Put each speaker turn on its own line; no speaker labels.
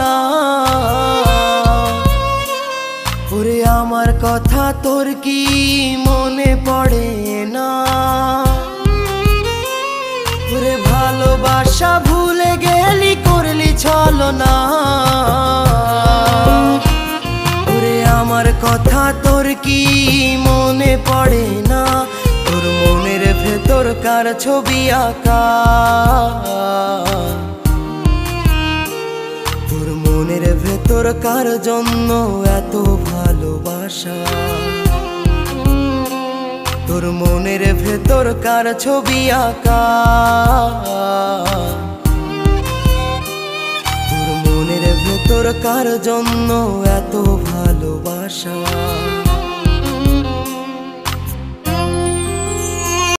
না। ওরে আমার কথা তোর কি মনে পড়ে না? ওরে ভালোবাসা ভুলে গেলি, করলি ছলনা। ওরে আমার কথা তোর কি মনে পড়ে না? তোর মনের ভেতর কার ছবি আঁকা? তোর মনের ভেতর কার জন্য এত ভালোবাসা? তোর মনের ভেতর কার ছবি আঁকা? তোর মনের ভেতর কার জন্য এত ভালোবাসা?